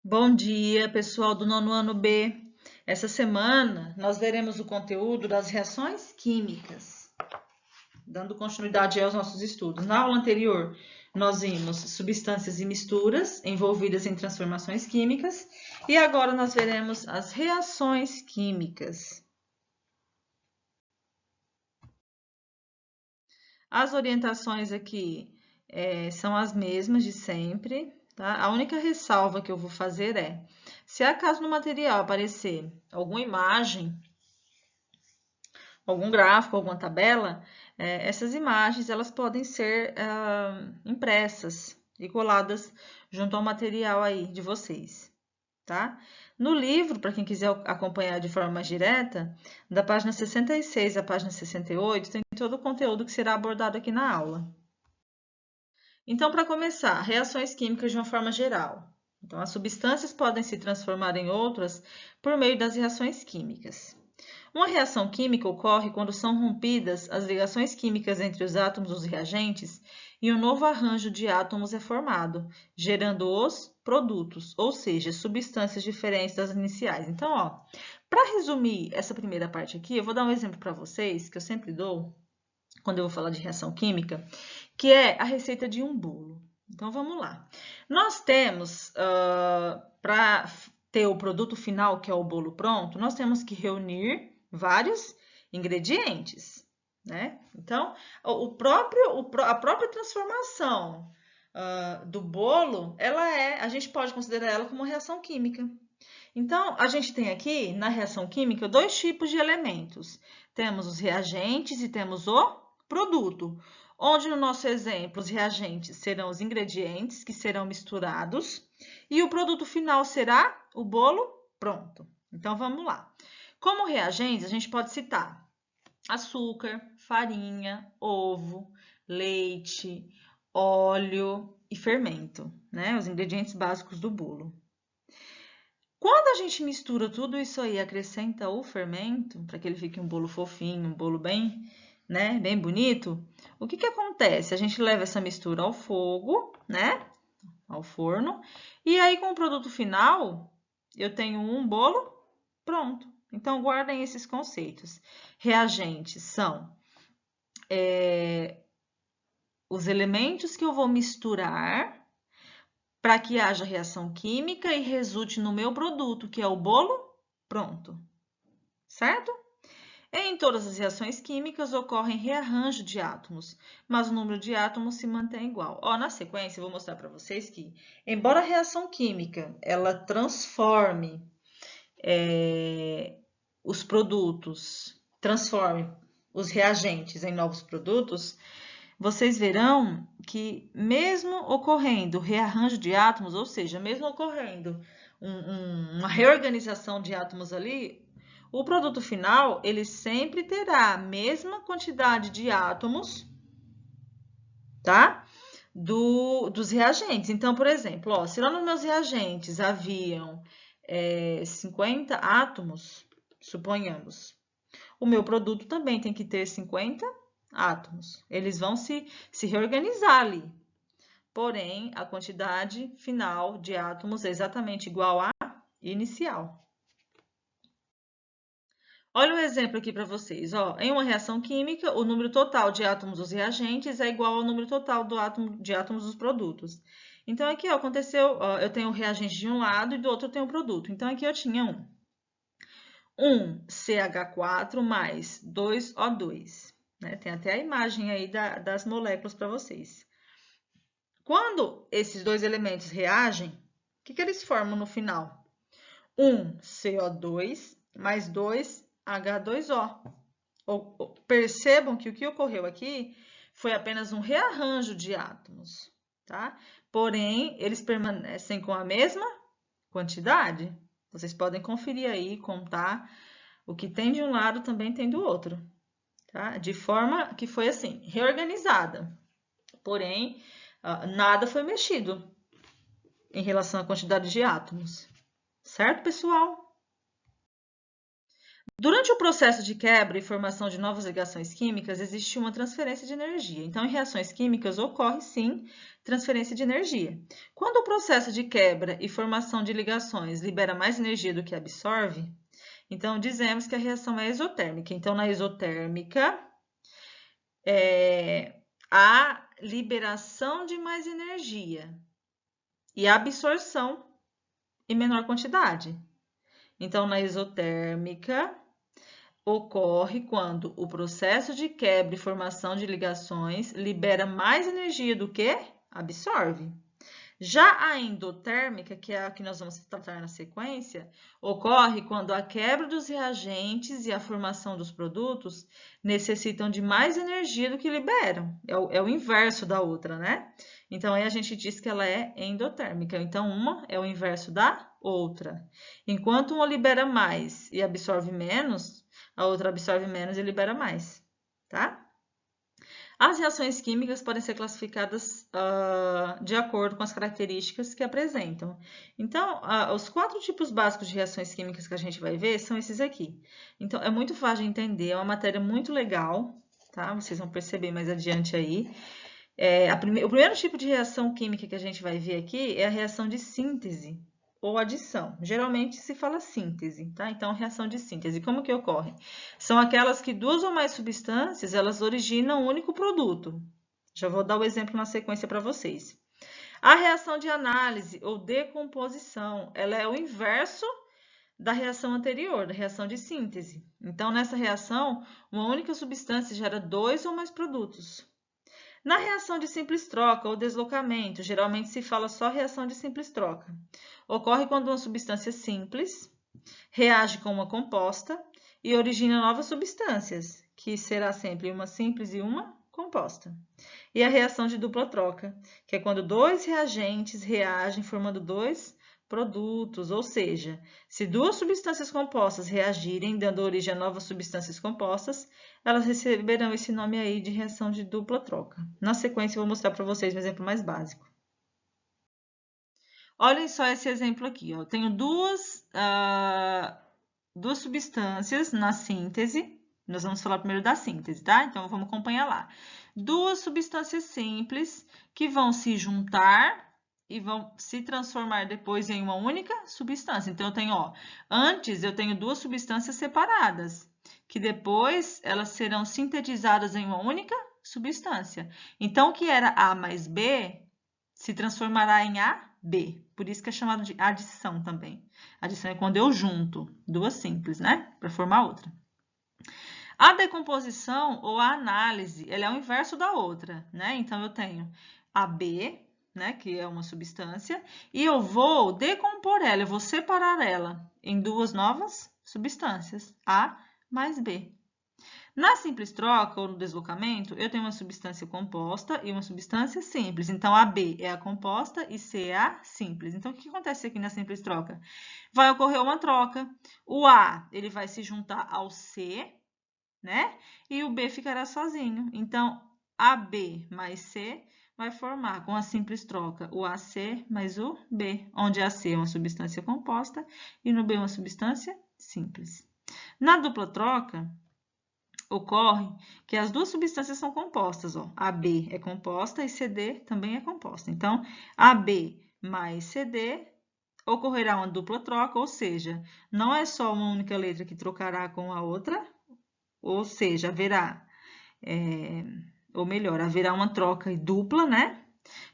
Bom dia, pessoal do nono ano B. Essa semana nós veremos o conteúdo das reações químicas, dando continuidade aos nossos estudos. Na aula anterior, nós vimos substâncias e misturas envolvidas em transformações químicas e agora nós veremos as reações químicas. As orientações aqui são as mesmas de sempre, tá? A única ressalva que eu vou fazer é, se acaso no material aparecer alguma imagem, algum gráfico, alguma tabela, essas imagens elas podem ser impressas e coladas junto ao material aí de vocês, tá? No livro, para quem quiser acompanhar de forma mais direta, da página 66 à página 68, tem todo o conteúdo que será abordado aqui na aula. Então, para começar, reações químicas de uma forma geral. Então, as substâncias podem se transformar em outras por meio das reações químicas. Uma reação química ocorre quando são rompidas as ligações químicas entre os átomos dos reagentes e um novo arranjo de átomos é formado, gerando os produtos, ou seja, substâncias diferentes das iniciais. Então, para resumir essa primeira parte aqui, eu vou dar um exemplo para vocês, que eu sempre dou quando eu vou falar de reação química, que é a receita de um bolo. Então, vamos lá. Nós temos, para ter o produto final, que é o bolo pronto, nós temos que reunir vários ingredientes, né? Então, a própria transformação do bolo, a gente pode considerar ela como uma reação química. Então, a gente tem aqui, na reação química, dois tipos de elementos. Temos os reagentes e temos o produto, onde no nosso exemplo os reagentes serão os ingredientes que serão misturados e o produto final será o bolo pronto. Então, vamos lá. Como reagentes, a gente pode citar açúcar, farinha, ovo, leite, óleo e fermento, né? Os ingredientes básicos do bolo. Quando a gente mistura tudo isso aí, acrescenta o fermento, para que ele fique um bolo fofinho, um bolo bem, né, bem bonito, o que que acontece? A gente leva essa mistura ao fogo, né, ao forno, e aí com o produto final, eu tenho um bolo pronto. Então, guardem esses conceitos. Reagentes são os elementos que eu vou misturar para que haja reação química e resulte no meu produto, que é o bolo pronto, certo? Em todas as reações químicas ocorrem rearranjo de átomos, mas o número de átomos se mantém igual. Na sequência, eu vou mostrar para vocês que, embora a reação química ela transforme os produtos, transforme os reagentes em novos produtos, vocês verão que mesmo ocorrendo rearranjo de átomos, ou seja, mesmo ocorrendo uma reorganização de átomos ali, o produto final ele sempre terá a mesma quantidade de átomos, tá? Dos reagentes. Então, por exemplo, se lá nos meus reagentes haviam 50 átomos, suponhamos, o meu produto também tem que ter 50 átomos. Eles vão se reorganizar ali. Porém, a quantidade final de átomos é exatamente igual à inicial. Olha um exemplo aqui para vocês. Em uma reação química, o número total de átomos dos reagentes é igual ao número total de átomos dos produtos. Então, aqui aconteceu, eu tenho o reagente de um lado e do outro eu tenho o produto. Então, aqui eu tinha um CH4 mais 2O2. Né? Tem até a imagem aí das moléculas para vocês. Quando esses dois elementos reagem, o que eles formam no final? Um CO2 mais 2H2O. Percebam que o que ocorreu aqui foi apenas um rearranjo de átomos, tá? Porém, eles permanecem com a mesma quantidade. Vocês podem conferir aí, contar. O que tem de um lado também tem do outro, tá? De forma que foi assim, reorganizada. Porém, nada foi mexido em relação à quantidade de átomos. Certo, pessoal? Durante o processo de quebra e formação de novas ligações químicas, existe uma transferência de energia. Então, em reações químicas, ocorre, sim, transferência de energia. Quando o processo de quebra e formação de ligações libera mais energia do que absorve, então dizemos que a reação é exotérmica. Então, na exotérmica, há liberação de mais energia e absorção em menor quantidade. Então, na exotérmica, ocorre quando o processo de quebra e formação de ligações libera mais energia do que absorve. Já a endotérmica, que é a que nós vamos tratar na sequência, ocorre quando a quebra dos reagentes e a formação dos produtos necessitam de mais energia do que liberam. É o inverso da outra, né? Então, aí a gente diz que ela é endotérmica. Então, uma é o inverso da outra. Enquanto uma libera mais e absorve menos, a outra absorve menos e libera mais, tá? As reações químicas podem ser classificadas de acordo com as características que apresentam. Então, os 4 tipos básicos de reações químicas que a gente vai ver são esses aqui. Então, é muito fácil de entender, é uma matéria muito legal, tá? Vocês vão perceber mais adiante aí. O primeiro tipo de reação química que a gente vai ver aqui é a reação de síntese ou adição. Geralmente se fala síntese, tá? Então, reação de síntese. Como que ocorre? São aquelas que 2 ou mais substâncias, elas originam um único produto. Já vou dar o exemplo na sequência para vocês. A reação de análise ou decomposição, ela é o inverso da reação anterior, da reação de síntese. Então, nessa reação, uma única substância gera 2 ou mais produtos. Na reação de simples troca ou deslocamento, geralmente se fala só reação de simples troca. Ocorre quando uma substância simples reage com uma composta e origina novas substâncias, que será sempre uma simples e uma composta. E a reação de dupla troca, que é quando 2 reagentes reagem formando 2 produtos, ou seja, se 2 substâncias compostas reagirem, dando origem a novas substâncias compostas, elas receberão esse nome aí de reação de dupla troca. Na sequência, eu vou mostrar para vocês um exemplo mais básico. Olhem só esse exemplo aqui. Ó. Eu tenho duas substâncias na síntese. Nós vamos falar primeiro da síntese, tá? Então, vamos acompanhar lá. 2 substâncias simples que vão se juntar e vão se transformar depois em uma única substância. Então, antes eu tenho 2 substâncias separadas, que depois elas serão sintetizadas em uma única substância. Então, o que era A mais B se transformará em AB. Por isso que é chamado de adição também. Adição é quando eu junto 2 simples, né? Para formar outra. A decomposição ou a análise, ela é o inverso da outra, né? Então, eu tenho AB, né? Que é uma substância, e eu vou decompor ela, eu vou separar ela em 2 novas substâncias, A mais B. Na simples troca ou no deslocamento, eu tenho uma substância composta e uma substância simples. Então, AB é a composta e C é a simples. Então, o que acontece aqui na simples troca? Vai ocorrer uma troca. O A, ele vai se juntar ao C, né? E o B ficará sozinho. Então, AB mais C vai formar, com a simples troca, o AC mais o B, onde AC é uma substância composta e no B uma substância simples. Na dupla troca, ocorre que as 2 substâncias são compostas, ó. AB é composta e CD também é composta. Então, AB mais CD ocorrerá uma dupla troca, ou seja, não é só uma única letra que trocará com a outra, ou seja, haverá uma troca dupla, né?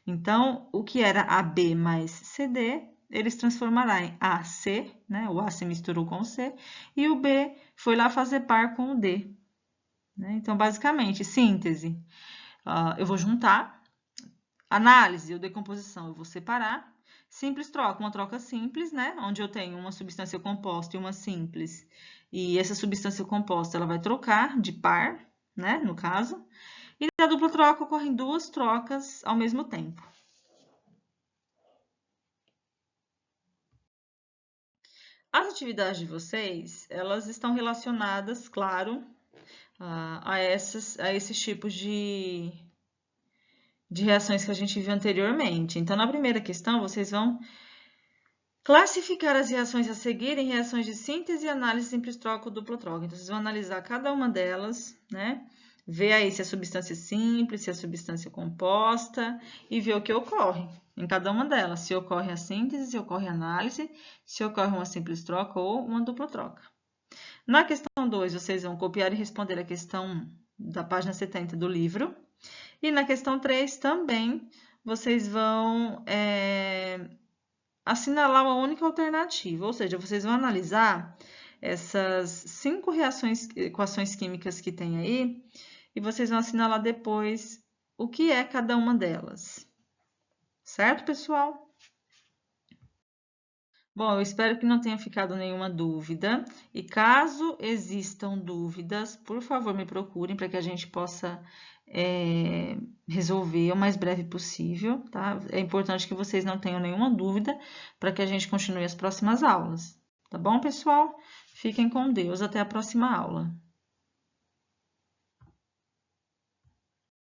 Então, o que era AB mais CD, ele se transformará em AC, né? O A se misturou com o C, e o B foi lá fazer par com o D. Então, basicamente, síntese, eu vou juntar. Análise ou decomposição, eu vou separar. Simples troca, uma troca simples, né? Onde eu tenho uma substância composta e uma simples. E essa substância composta, ela vai trocar de par, né? No caso. E na dupla troca, ocorrem 2 trocas ao mesmo tempo. As atividades de vocês, elas estão relacionadas, claro, a esses tipos de reações que a gente viu anteriormente. Então, na primeira questão, vocês vão Classificar as reações a seguir em reações de síntese e análise simples troca ou dupla troca. Então, vocês vão analisar cada uma delas, né? Ver aí se é substância simples, se é substância composta e ver o que ocorre em cada uma delas. Se ocorre a síntese, se ocorre a análise, se ocorre uma simples troca ou uma dupla troca. Na questão 2, vocês vão copiar e responder a questão 1 da página 70 do livro. E na questão 3 também, vocês vão assinalar uma única alternativa, ou seja, vocês vão analisar essas 5 equações químicas que tem aí, e vocês vão assinalar depois o que é cada uma delas. Certo, pessoal? Bom, eu espero que não tenha ficado nenhuma dúvida. E caso existam dúvidas, por favor, me procurem para que a gente possa resolver o mais breve possível, tá? É importante que vocês não tenham nenhuma dúvida para que a gente continue as próximas aulas. Tá bom, pessoal? Fiquem com Deus. Até a próxima aula.